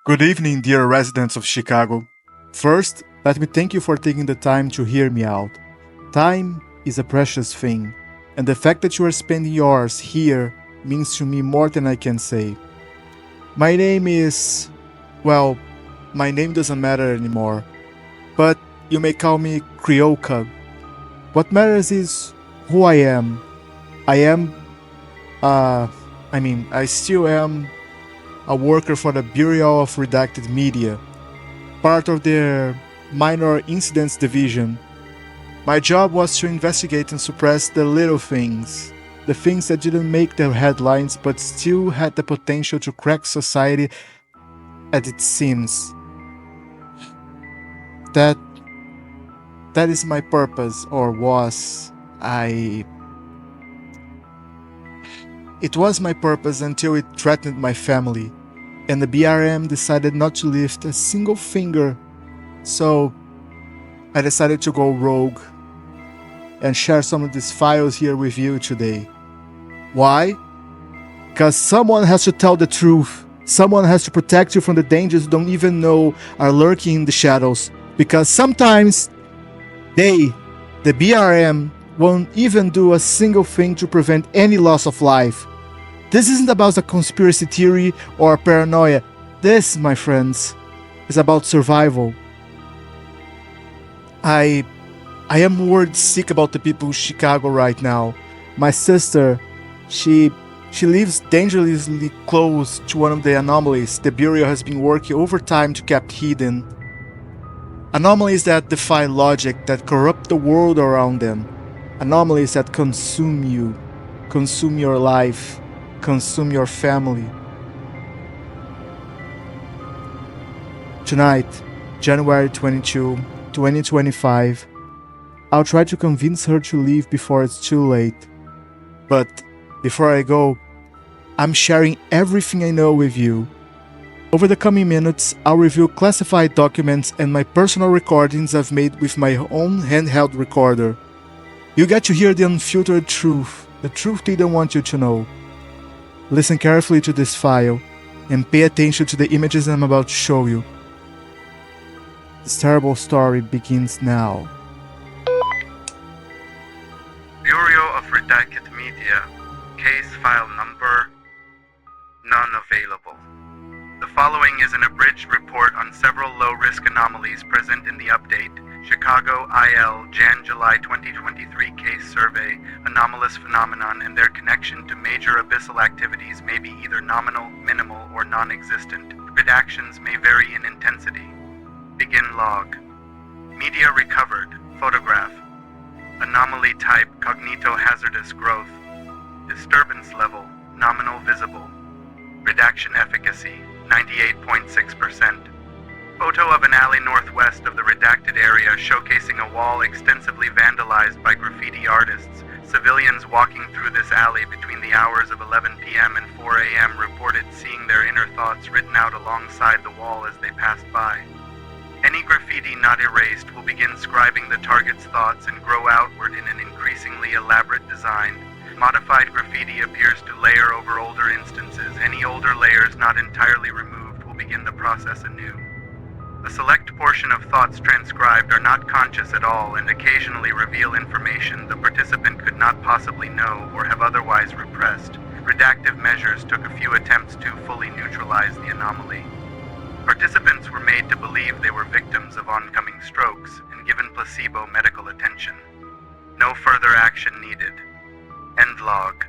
Good evening, dear residents of Chicago. First, let me thank you for taking the time to hear me out. Time is a precious thing, and the fact that you are spending yours here means to me more than I can say. My name is. Well, my name doesn't matter anymore, but you may call me Crioca. What matters is who I am. I am. Uh. I still am a worker for the Bureau of Redacted Media, part of their Minor Incidents Division. My job was to investigate and suppress the little things, the things that didn't make the headlines but still had the potential to crack society at its seams. That that is my purpose, or was. I It was my purpose until it threatened my family, and the BRM decided not to lift a single finger. So I decided to go rogue and share some of these files here with you today. Why? Because someone has to tell the truth. Someone has to protect you from the dangers you don't even know are lurking in the shadows. Because sometimes the BRM, won't even do a single thing to prevent any loss of life. This isn't about a conspiracy theory or paranoia. This, my friends, is about survival. I I am worried sick about the people in Chicago right now. My sister, she she lives dangerously close to one of the anomalies the Bureau has been working overtime to keep hidden. Anomalies that defy logic, that corrupt the world around them. Anomalies that consume you, consume your life, consume your family. Tonight, January 22, 2025, I'll try to convince her to leave before it's too late. But before I go, I'm sharing everything I know with you. Over the coming minutes, I'll review classified documents and my personal recordings I've made with my own handheld recorder. You get to hear the unfiltered truth, the truth they don't want you to know. Listen carefully to this file and pay attention to the images I'm about to show you. This terrible story begins now. Bureau of Redacted Media, case file number none available. The following is an abridged report on several low-risk anomalies present in the update, Chicago IL Jan-July 2023 case survey. Anomalous phenomenon and their connection to major abyssal activities may be either nominal, minimal, or non-existent. Redactions may vary in intensity. Begin log. Media recovered. Photograph. Anomaly type cognitohazardous growth. Disturbance level nominal visible. Redaction efficacy 98.6%. Photo of an alley northwest of the redacted area showcasing a wall extensively vandalized by graffiti artists. Civilians walking through this alley between the hours of 11 p.m. and 4 a.m. reported seeing their inner thoughts written out alongside the wall as they passed by. Any graffiti not erased will begin scribing the target's thoughts and grow outward in an increasingly elaborate design. Modified graffiti appears to layer over older instances. Any older layers not entirely removed will begin the process anew. A select portion of thoughts transcribed are not conscious at all and occasionally reveal information the participant could not possibly know or have otherwise repressed. Redactive measures took a few attempts to fully neutralize the anomaly. Participants were made to believe they were victims of oncoming strokes and given placebo medical attention. No further action needed. End log.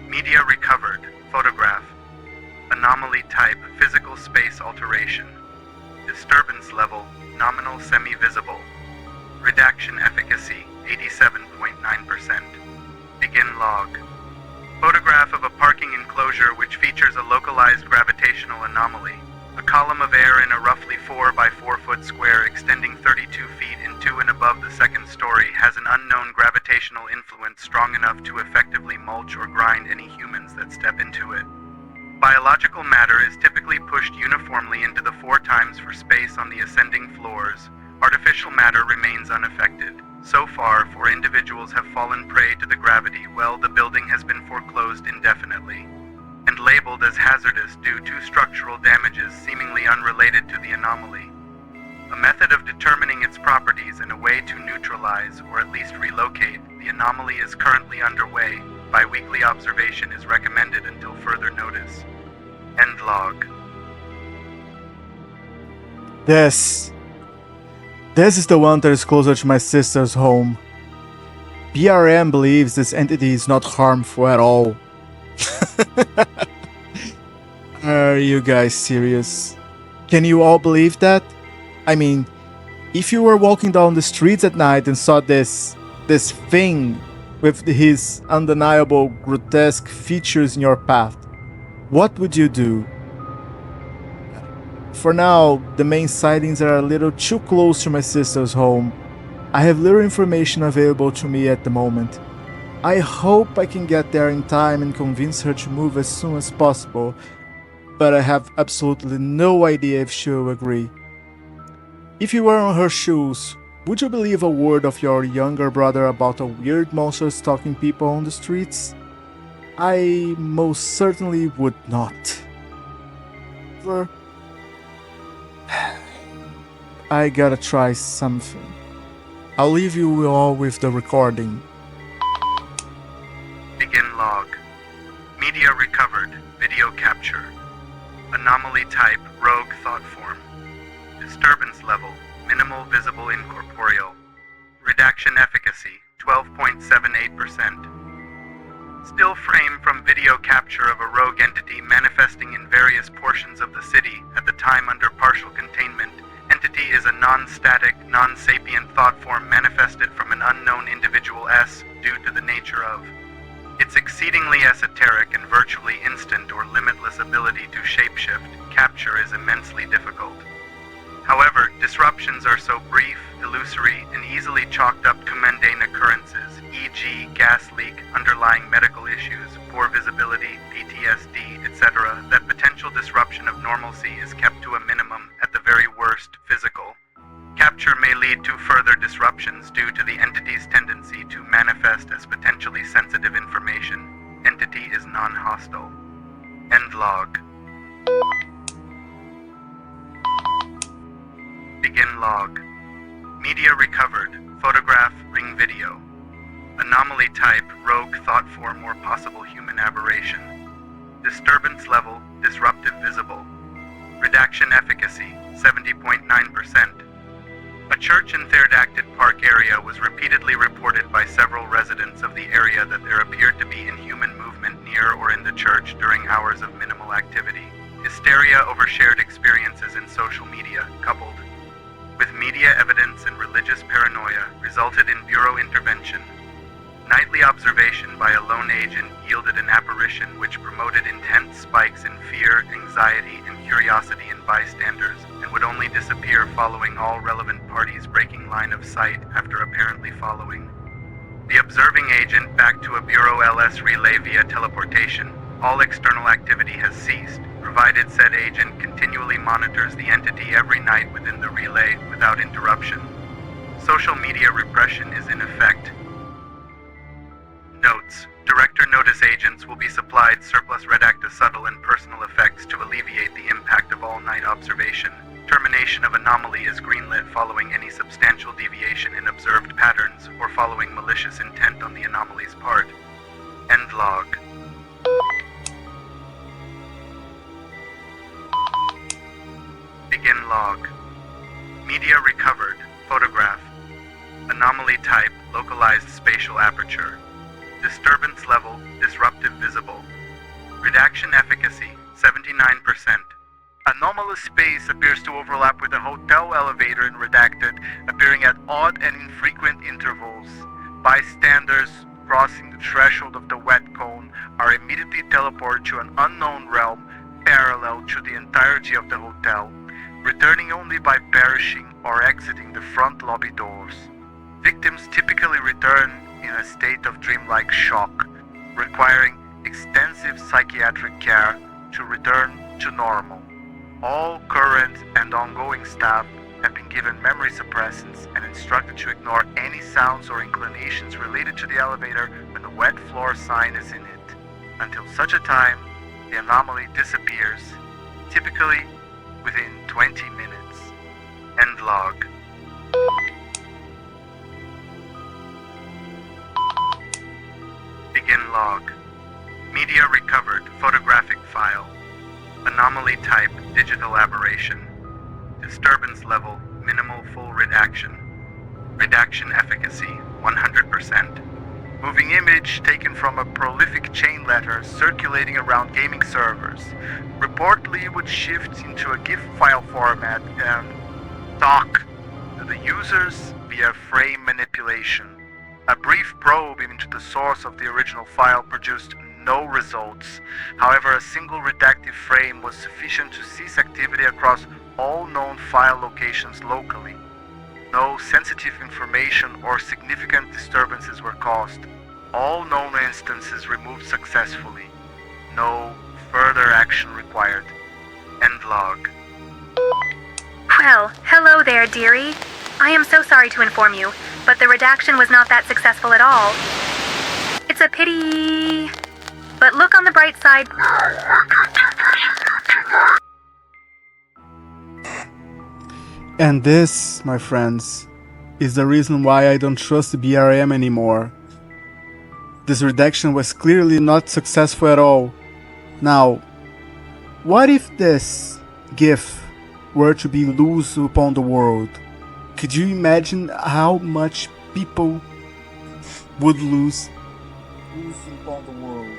Media recovered. Photograph. Anomaly type physical space alteration. Disturbance level nominal semi-visible. Redaction efficacy 87.9%. Begin log. Photograph of a parking enclosure which features a localized gravitational anomaly. A column of air in a roughly 4 by 4 foot square extending 32 feet into and above the second story has an unknown gravitational influence strong enough to effectively mulch or grind any humans that step into it. Biological matter is typically pushed uniformly into the 4 times for space on the ascending floors. Artificial matter remains unaffected. So far, 4 individuals have fallen prey to the gravity while the building has been foreclosed indefinitely and labeled as hazardous due to structural damages seemingly unrelated to the anomaly. A method of determining its properties and a way to neutralize or at least relocate the anomaly is currently underway. Bi-weekly observation is recommended until further notice. End log. This is the one that is closer to my sister's home. BRM believes this entity is not harmful at all. Are you guys serious? Can you all believe that? I mean, if you were walking down the streets at night and saw this thing with his undeniable grotesque features in your path, what would you do? For now, the main sightings are a little too close to my sister's home. I have little information available to me at the moment. I hope I can get there in time and convince her to move as soon as possible, but I have absolutely no idea if she will agree. If you were in her shoes, would you believe a word of your younger brother about a weird monster stalking people on the streets? I most certainly would not. I gotta try something. I'll leave you all with the recording. Begin log. Media recovered. Video capture. Anomaly type rogue thought form. Disturbance level minimal visible incorporeal. Redaction efficacy 12.78%. Still frame from video capture of a rogue entity manifesting in various portions of the city at the time under partial containment. Entity is a non-static, non-sapient thought form manifested from an unknown individual S due to the nature of its exceedingly esoteric and virtually instant or limitless ability to shapeshift. Capture is immensely difficult. However, disruptions are so brief, illusory, and easily chalked up to mundane occurrences, e.g. gas leak, underlying medical issues, poor visibility, PTSD, etc., that potential disruption of normalcy is kept to a minimum, at the very worst, physical. Capture may lead to further disruptions due to the entity's tendency to manifest as potentially sensitive information. Entity is non-hostile. End log. Begin log. Media recovered. Photograph, ring video. Anomaly type, rogue thought form or possible human aberration. Disturbance level, disruptive visible. Redaction efficacy, 70.9%. A church in Therdacted Park area was repeatedly reported by several residents of the area that there appeared to be inhuman movement near or in the church during hours of minimal activity. Hysteria over shared experiences in social media, coupled with media evidence and religious paranoia, resulted in bureau intervention. Nightly observation by a lone agent yielded an apparition which promoted intense spikes in fear, anxiety, and curiosity in bystanders, and would only disappear following all relevant parties breaking line of sight after apparently following the observing agent back to a Bureau LS relay via teleportation. All external activity has ceased, provided said agent continually monitors the entity every night within the relay without interruption. Social media repression is in effect. Notes: Director notice agents will be supplied surplus redacted subtle and personal effects to alleviate the impact of all-night observation. Termination of anomaly is greenlit following any substantial deviation in observed patterns or following malicious intent on the anomaly's part. End log. Begin log. Media recovered. Photograph. Anomaly type, localized spatial aperture. Disturbance level, disruptive visible. Redaction efficacy, 79%. Anomalous space appears to overlap with a hotel elevator in Redacted, appearing at odd and infrequent intervals. Bystanders crossing the threshold of the wet cone are immediately teleported to an unknown realm parallel to the entirety of the hotel, returning only by perishing or exiting the front lobby doors. Victims typically return in a state of dreamlike shock, requiring extensive psychiatric care to return to normal. All current and ongoing staff have been given memory suppressants and instructed to ignore any sounds or inclinations related to the elevator when the wet floor sign is in it, until such a time the anomaly disappears, typically within 20 minutes. End log. Begin log. Media recovered, photographic file. Anomaly type, digital aberration. Disturbance level, minimal full redaction. Redaction efficacy, 100%. Moving image taken from a prolific chain letter circulating around gaming servers. Reportedly would shift into a GIF file format and talk to the users via frame manipulation. A brief probe into the source of the original file produced no results. However, a single redactive frame was sufficient to cease activity across all known file locations locally. No sensitive information or significant disturbances were caused. All known instances removed successfully. No further action required. End log. Well, hello there, dearie. I am so sorry to inform you, but the redaction was not that successful at all. It's a pity. But look on the bright side. And this, my friends, is the reason why I don't trust the BRM anymore. This redaction was clearly not successful at all. Now, what if this GIF were to be loose upon the world? Could you imagine how much people would lose upon the world?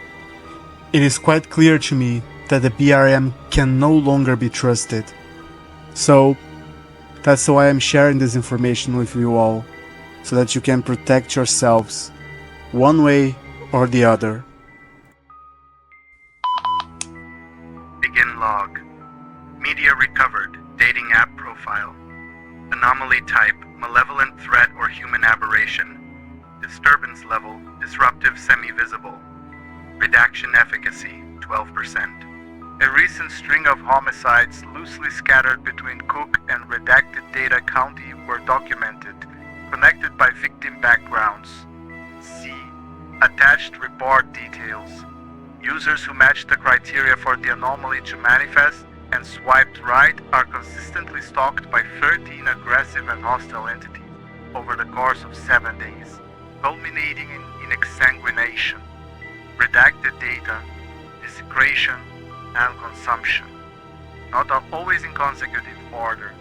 It is quite clear to me that the BRM can no longer be trusted. So, that's why I'm sharing this information with you all, so that you can protect yourselves, one way or the other. Begin log. Media recovered, dating app profile. Anomaly type, malevolent threat or human aberration. Disturbance level, disruptive semi-visible. Redaction efficacy, 12%. A recent string of homicides loosely scattered between Cook and Redacted Data County were documented, connected by victim backgrounds. C. Attached report details. Users who matched the criteria for the anomaly to manifest and swiped right are consistently stalked by 13 aggressive and hostile entities over the course of 7 days, culminating in exsanguination, redacted data, desecration, and consumption, not always in consecutive order.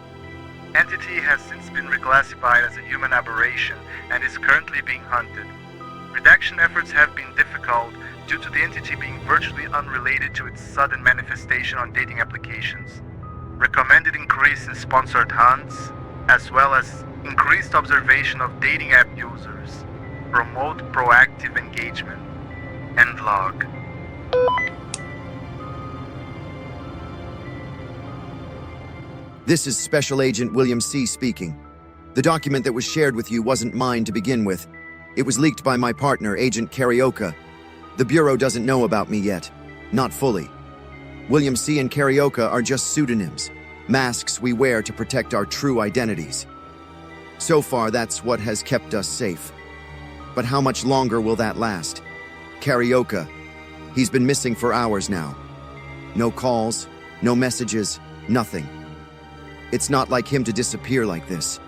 Entity has since been reclassified as a human aberration and is currently being hunted. Redaction efforts have been difficult due to the entity being virtually unrelated to its sudden manifestation on dating applications. Recommended increase in sponsored hunts, as well as increased observation of dating app users. Promote proactive engagement. End log. This is Special Agent William C. speaking. The document that was shared with you wasn't mine to begin with. It was leaked by my partner, Agent Carioca. The Bureau doesn't know about me yet. Not fully. William C. and Carioca are just pseudonyms, masks we wear to protect our true identities. So far, that's what has kept us safe. But how much longer will that last? Carioca, he's been missing for hours now. No calls, no messages, nothing. It's not like him to disappear like this.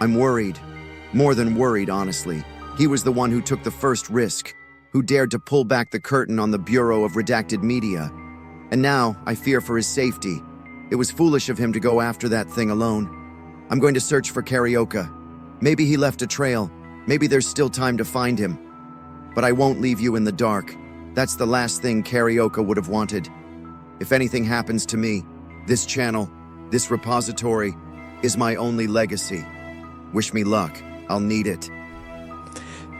I'm worried. More than worried, honestly. He was the one who took the first risk, who dared to pull back the curtain on the Bureau of Redacted Media. And now, I fear for his safety. It was foolish of him to go after that thing alone. I'm going to search for Carioca. Maybe he left a trail. Maybe there's still time to find him. But I won't leave you in the dark. That's the last thing Carioca would have wanted. If anything happens to me, this channel, this repository, is my only legacy. Wish me luck. I'll need it.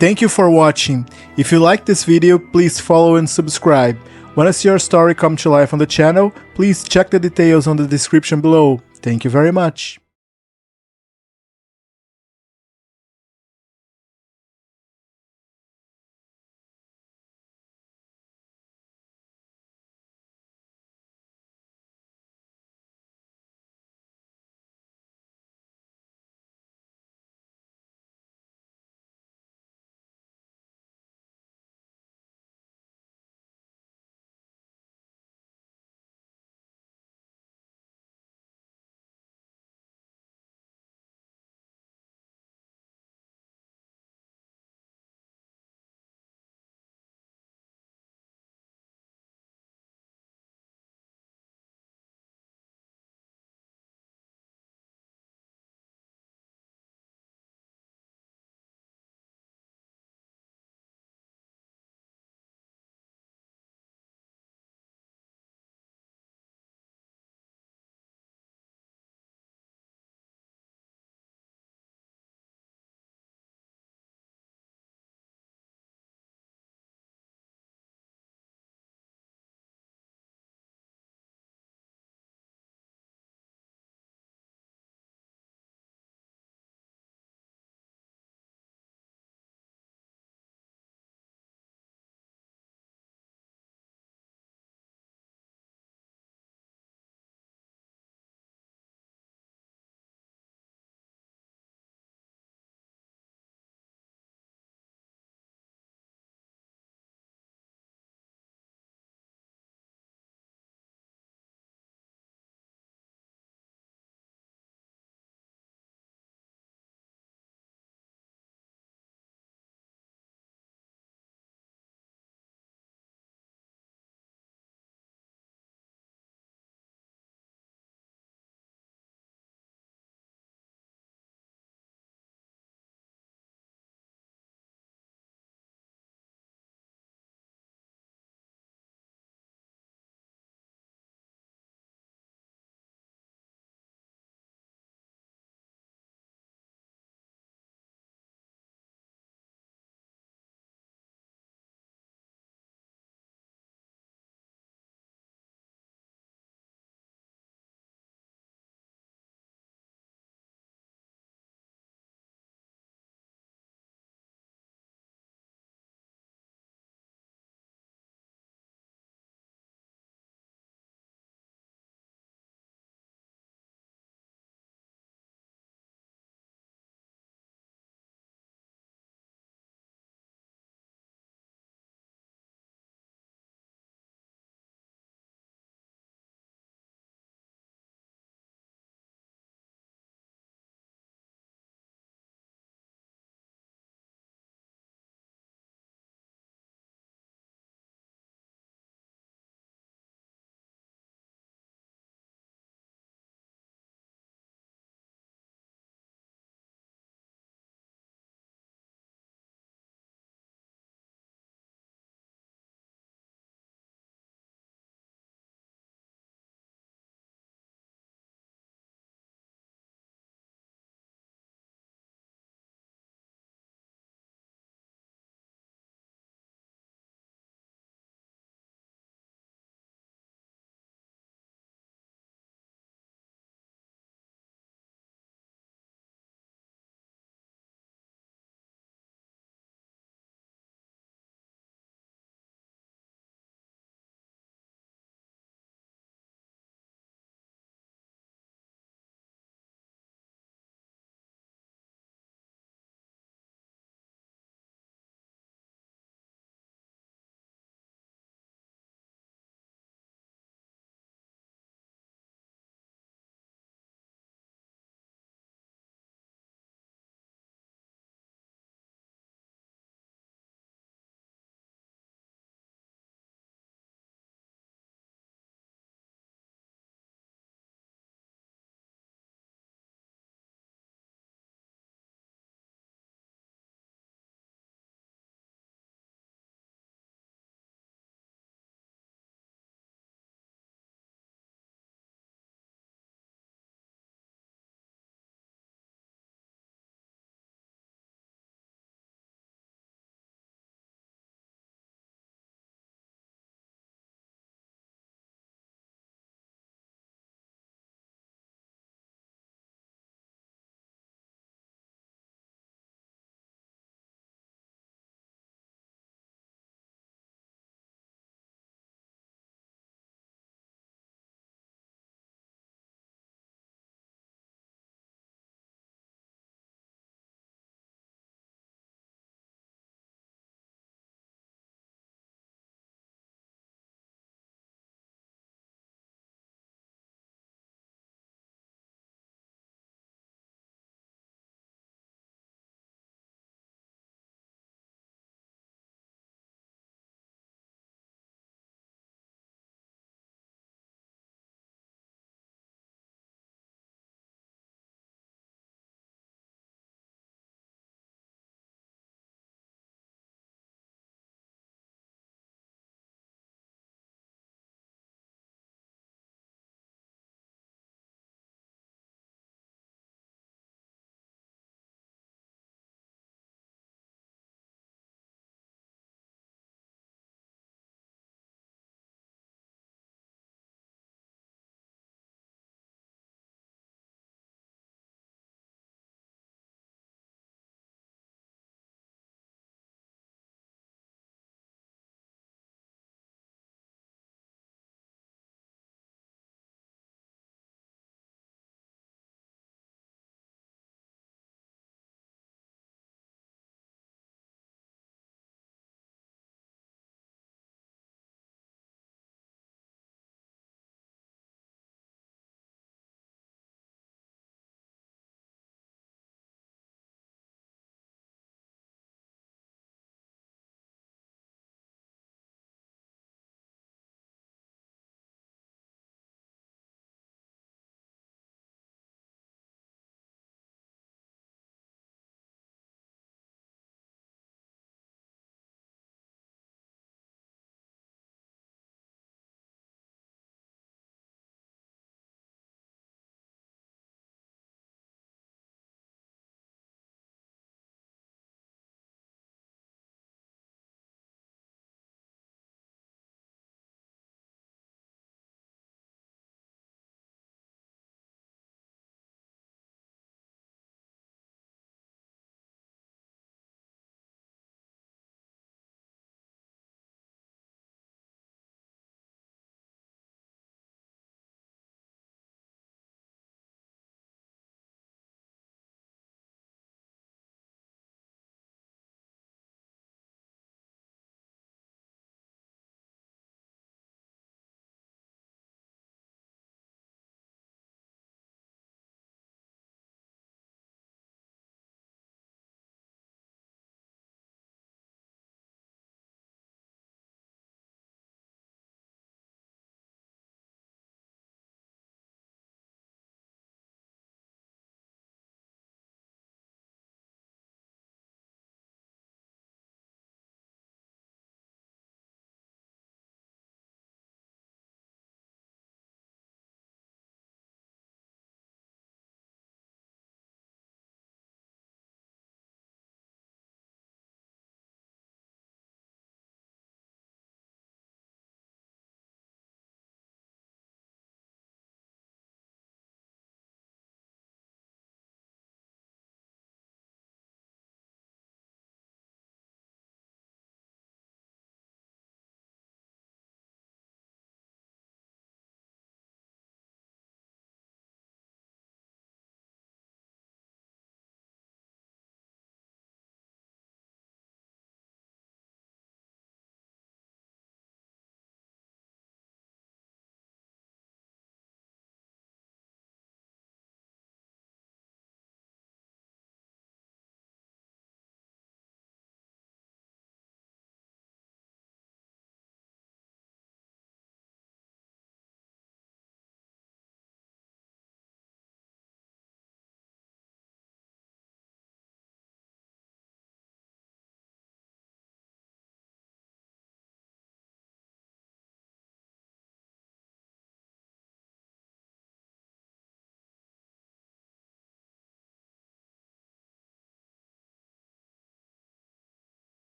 Thank you for watching. If you like this video, please follow and subscribe. Want to see your story come to life on the channel? Please check the details on the description below. Thank you very much.